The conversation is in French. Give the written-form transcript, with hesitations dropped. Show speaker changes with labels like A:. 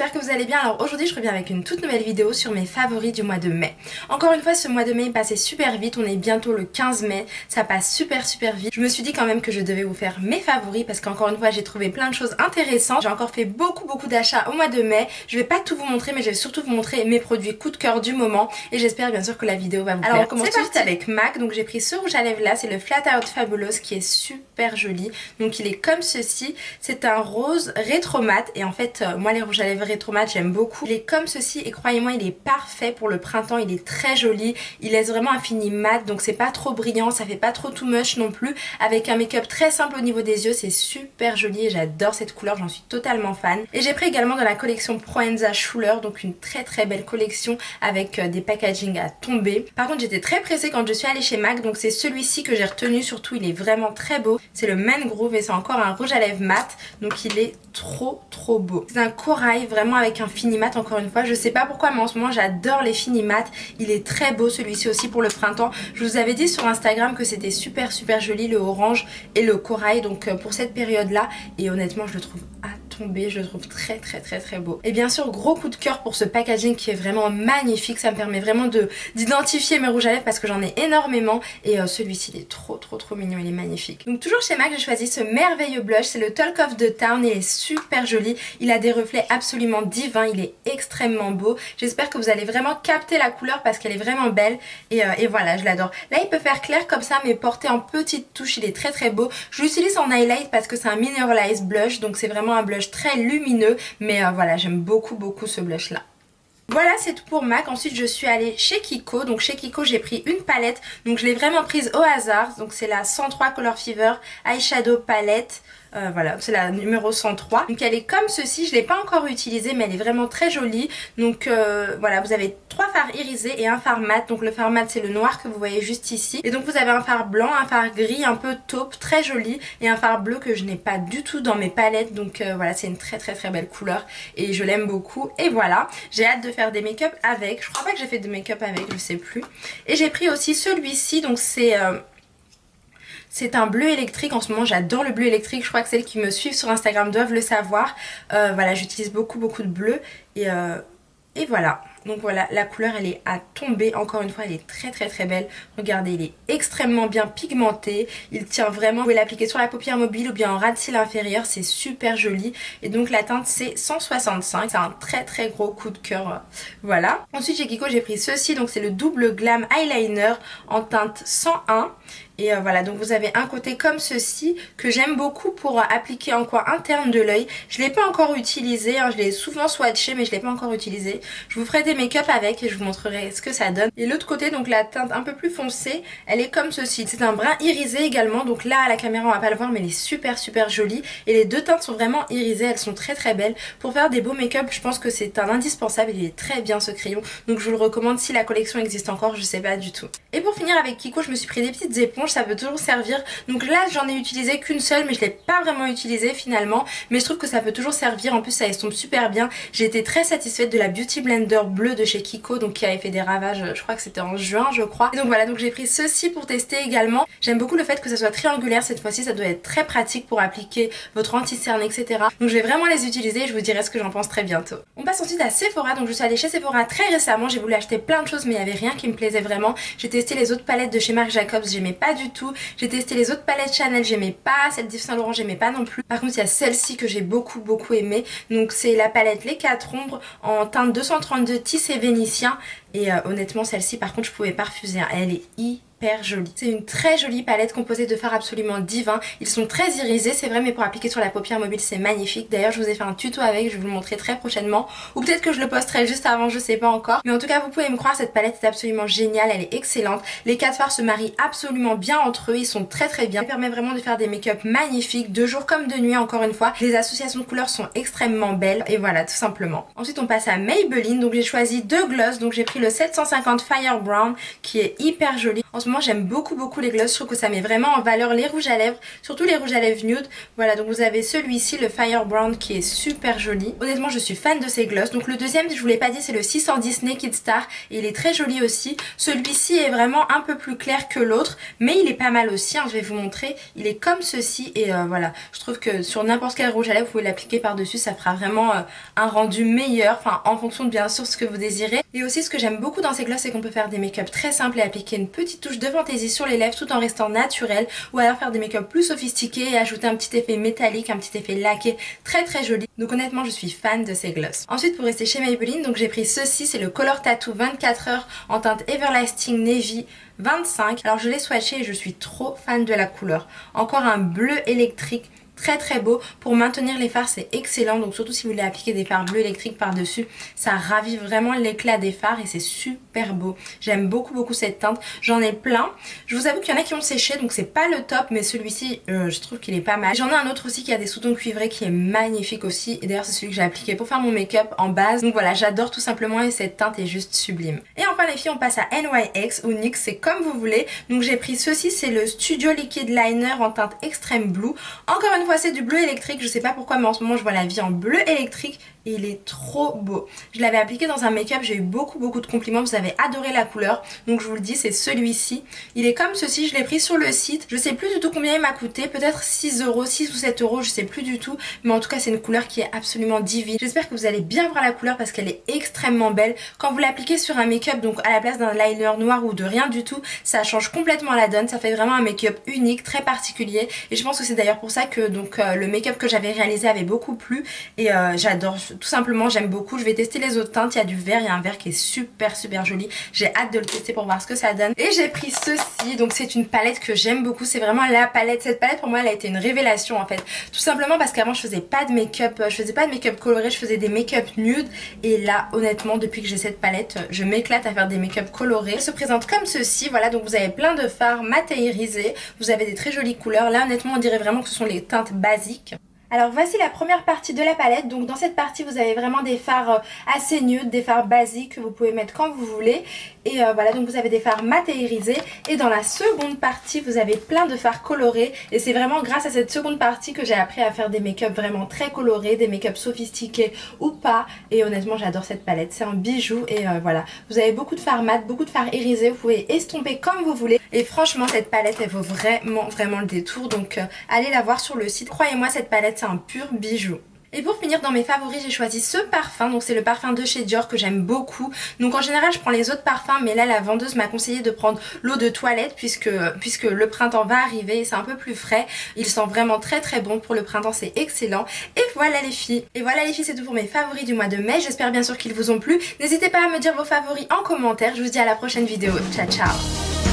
A: j'espère que vous allez bien. Alors aujourd'hui je reviens avec une toute nouvelle vidéo sur mes favoris du mois de mai. Encore une fois ce mois de mai est passé super vite, on est bientôt le 15 mai, ça passe super vite. Je me suis dit quand même que je devais vous faire mes favoris parce qu'encore une fois j'ai trouvé plein de choses intéressantes. J'ai encore fait beaucoup d'achats au mois de mai. Je vais pas tout vous montrer mais je vais surtout vous montrer mes produits coup de cœur du moment et j'espère bien sûr que la vidéo va vous plaire. Alors on commence tout de suite avec MAC, donc j'ai pris ce rouge à lèvres là, c'est le Flat Out Fabulous qui est super joli. Donc il est comme ceci, c'est un rose rétro mat et en fait moi les rouges à lèvres rétro mat j'aime beaucoup. Il est comme ceci et croyez-moi il est parfait pour le printemps, il est très joli, il laisse vraiment un fini mat donc c'est pas trop brillant, ça fait pas trop too much non plus, avec un make-up très simple au niveau des yeux, c'est super joli et j'adore cette couleur, j'en suis totalement fan. Et j'ai pris également dans la collection Proenza Schuller, donc une très belle collection avec des packaging à tomber. Par contre j'étais très pressée quand je suis allée chez MAC, donc c'est celui-ci que j'ai retenu, surtout il est vraiment très beau, c'est le Man Groove et c'est encore un rouge à lèvres mat, donc il est trop beau. C'est un corail vraiment avec un fini mat, encore une fois je sais pas pourquoi mais en ce moment j'adore les fini mat, il est très beau celui-ci aussi pour le printemps. Je vous avais dit sur Instagram que c'était super joli le orange et le corail donc pour cette période là et honnêtement je le trouve tomber, je le trouve très beau. Et bien sûr gros coup de cœur pour ce packaging qui est vraiment magnifique, ça me permet vraiment d'identifier mes rouges à lèvres parce que j'en ai énormément et celui-ci il est trop mignon, il est magnifique. Donc toujours chez MAC j'ai choisi ce merveilleux blush, c'est le Talk of the Town et il est super joli, il a des reflets absolument divins, il est extrêmement beau, j'espère que vous allez vraiment capter la couleur parce qu'elle est vraiment belle et voilà je l'adore. Là il peut faire clair comme ça mais porté en petite touche, il est très beau. Je l'utilise en highlight parce que c'est un mineralized blush donc c'est vraiment un blush très lumineux mais voilà j'aime beaucoup ce blush là. Voilà c'est tout pour MAC. Ensuite je suis allée chez Kiko, donc chez Kiko j'ai pris une palette, donc je l'ai vraiment prise au hasard, donc c'est la 103 Color Fever Eyeshadow Palette. Voilà, c'est la numéro 103. Donc elle est comme ceci, je ne l'ai pas encore utilisée mais elle est vraiment très jolie. Donc voilà, vous avez 3 fards irisés et un fard mat. Donc le fard mat c'est le noir que vous voyez juste ici. Et donc vous avez un fard blanc, un fard gris un peu taupe, très joli. Et un fard bleu que je n'ai pas du tout dans mes palettes. Donc voilà, c'est une très belle couleur et je l'aime beaucoup. Et voilà, j'ai hâte de faire des make-up avec. Je crois pas que j'ai fait de make-up avec, je sais plus. Et j'ai pris aussi celui-ci, donc c'est un bleu électrique, en ce moment j'adore le bleu électrique, je crois que celles qui me suivent sur Instagram doivent le savoir. Voilà, j'utilise beaucoup de bleu et voilà. Donc voilà, la couleur elle est à tomber, encore une fois elle est très belle. Regardez, il est extrêmement bien pigmenté, il tient vraiment, vous pouvez l'appliquer sur la paupière mobile ou bien en ras de cils inférieur, c'est super joli. Et donc la teinte c'est 165, c'est un très gros coup de cœur, voilà. Ensuite chez Kiko j'ai pris ceci, donc c'est le double glam eyeliner en teinte 101. Et voilà, donc vous avez un côté comme ceci que j'aime beaucoup pour appliquer en coin interne de l'œil. Je ne l'ai pas encore utilisé, hein, je l'ai souvent swatché mais je ne l'ai pas encore utilisé. Je vous ferai des make-up avec et je vous montrerai ce que ça donne. Et l'autre côté, donc la teinte un peu plus foncée, elle est comme ceci. C'est un brun irisé également, donc là à la caméra on va pas le voir mais elle est super jolie. Et les deux teintes sont vraiment irisées, elles sont très belles. Pour faire des beaux make-up, je pense que c'est un indispensable, il est très bien ce crayon. Donc je vous le recommande si la collection existe encore, je sais pas du tout. Et pour finir avec Kiko, je me suis pris des petites éponges, ça peut toujours servir. Donc là j'en ai utilisé qu'une seule mais je l'ai pas vraiment utilisée finalement, mais je trouve que ça peut toujours servir, en plus ça estompe super bien. J'ai été très satisfaite de la Beauty Blender bleue de chez Kiko, donc qui avait fait des ravages, je crois que c'était en juin je crois. Et donc voilà, donc j'ai pris ceci pour tester également. J'aime beaucoup le fait que ça soit triangulaire cette fois-ci, ça doit être très pratique pour appliquer votre anti-cerne etc. Donc je vais vraiment les utiliser et je vous dirai ce que j'en pense très bientôt. On passe ensuite à Sephora, donc je suis allée chez Sephora très récemment, j'ai voulu acheter plein de choses mais il n'y avait rien qui me plaisait vraiment. J'ai testé les autres palettes de chez Marc Jacobs, j'aimais pas du tout. J'ai testé les autres palettes Chanel, j'aimais pas, celle d'Yves Saint Laurent j'aimais pas non plus. Par contre il y a celle-ci que j'ai beaucoup aimé, donc c'est la palette Les 4 ombres en teinte 232 Tisse et Vénitien et honnêtement celle-ci par contre je pouvais pas refuser, hein. Elle est hyper jolie. C'est une très jolie palette composée de fards absolument divins. Ils sont très irisés, c'est vrai, mais pour appliquer sur la paupière mobile c'est magnifique. D'ailleurs je vous ai fait un tuto avec, je vais vous le montrer très prochainement. Ou peut-être que je le posterai juste avant, je sais pas encore. Mais en tout cas vous pouvez me croire, cette palette est absolument géniale, elle est excellente. Les 4 fards se marient absolument bien entre eux, ils sont très bien. Ça permet vraiment de faire des make-up magnifiques, de jour comme de nuit encore une fois. Les associations de couleurs sont extrêmement belles et voilà tout simplement. Ensuite on passe à Maybelline, donc j'ai choisi deux glosses. Donc j'ai pris le 750 Fire Brown qui est hyper joli. En ce moment moment j'aime beaucoup les gloss, je trouve que ça met vraiment en valeur les rouges à lèvres, surtout les rouges à lèvres nude. Voilà, donc vous avez celui-ci, le Fire Brown, qui est super joli. Honnêtement je suis fan de ces gloss. Donc le deuxième, je vous l'ai pas dit, c'est le 610 Naked Star et il est très joli aussi. Celui-ci est vraiment un peu plus clair que l'autre, mais il est pas mal aussi, hein, je vais vous montrer. Il est comme ceci et voilà, je trouve que sur n'importe quel rouge à lèvres vous pouvez l'appliquer par dessus, ça fera vraiment un rendu meilleur, enfin en fonction de bien sûr ce que vous désirez. Et aussi ce que j'aime beaucoup dans ces gloss, c'est qu'on peut faire des make-up très simples et appliquer une petite touche de fantaisie sur les lèvres tout en restant naturel, ou alors faire des make-up plus sophistiqués et ajouter un petit effet métallique, un petit effet laqué très joli. Donc honnêtement je suis fan de ces gloss. Ensuite pour rester chez Maybelline, donc j'ai pris ceci, c'est le Color Tattoo 24 heures en teinte Everlasting Navy 25. Alors je l'ai swatché et je suis trop fan de la couleur. Encore un bleu électrique très beau. Pour maintenir les fards c'est excellent, donc surtout si vous voulez appliquer des fards bleus électriques par dessus, ça ravive vraiment l'éclat des fards et c'est super beau. J'aime beaucoup cette teinte, j'en ai plein. Je vous avoue qu'il y en a qui ont séché donc c'est pas le top, mais celui-ci je trouve qu'il est pas mal. J'en ai un autre aussi qui a des sous-tons cuivrés qui est magnifique aussi, et d'ailleurs c'est celui que j'ai appliqué pour faire mon make-up en base. Donc voilà, j'adore tout simplement et cette teinte est juste sublime. Et enfin les filles, on passe à NYX ou NYX, c'est comme vous voulez. Donc j'ai pris ceci, c'est le Studio Liquid Liner en teinte Extreme Blue. Encore une fois c'est du bleu électrique, je sais pas pourquoi mais en ce moment je vois la vie en bleu électrique et il est trop beau. Je l'avais appliqué dans un make-up, j'ai eu beaucoup de compliments, vous avez adoré la couleur, donc je vous le dis, c'est celui-ci. Il est comme ceci, je l'ai pris sur le site, je sais plus du tout combien il m'a coûté, peut-être 6 euros, 6 ou 7 euros, je sais plus du tout, mais en tout cas c'est une couleur qui est absolument divine. J'espère que vous allez bien voir la couleur parce qu'elle est extrêmement belle. Quand vous l'appliquez sur un make-up, donc à la place d'un liner noir ou de rien du tout, ça change complètement la donne, ça fait vraiment un make-up unique, très particulier, et je pense que c'est d'ailleurs pour ça que donc le make-up que j'avais réalisé avait beaucoup plu, et j'adore, tout simplement j'aime beaucoup. Je vais tester les autres teintes, il y a du vert, il y a un vert qui est super joli, j'ai hâte de le tester pour voir ce que ça donne. Et j'ai pris ceci, donc c'est une palette que j'aime beaucoup, c'est vraiment la palette, cette palette pour moi elle a été une révélation en fait, tout simplement parce qu'avant je faisais pas de make-up, coloré, je faisais des make-up nude, et là honnêtement depuis que j'ai cette palette je m'éclate à faire des make-up colorés. Elle se présente comme ceci, voilà, donc vous avez plein de fards mat et irisés, vous avez des très jolies couleurs, là honnêtement on dirait vraiment que ce sont les teintes basiques. Alors voici la première partie de la palette. Donc dans cette partie vous avez vraiment des fards assez nudes, des fards basiques que vous pouvez mettre quand vous voulez. Et voilà, donc vous avez des fards mat et irisés. Et dans la seconde partie vous avez plein de fards colorés. Et c'est vraiment grâce à cette seconde partie que j'ai appris à faire des make-up vraiment très colorés, des make-up sophistiqués ou pas. Et honnêtement j'adore cette palette, c'est un bijou. Et voilà, vous avez beaucoup de fards mat, beaucoup de fards irisés, vous pouvez estomper comme vous voulez. Et franchement cette palette elle vaut vraiment le détour. Donc allez la voir sur le site, croyez-moi cette palette c'est un pur bijou. Et pour finir dans mes favoris j'ai choisi ce parfum, donc c'est le parfum de chez Dior que j'aime beaucoup. Donc en général je prends les autres parfums, mais là la vendeuse m'a conseillé de prendre l'eau de toilette puisque le printemps va arriver et c'est un peu plus frais. Il sent vraiment très bon pour le printemps, c'est excellent. Et voilà les filles, c'est tout pour mes favoris du mois de mai. J'espère bien sûr qu'ils vous ont plu. N'hésitez pas à me dire vos favoris en commentaire. Je vous dis à la prochaine vidéo. Ciao ciao.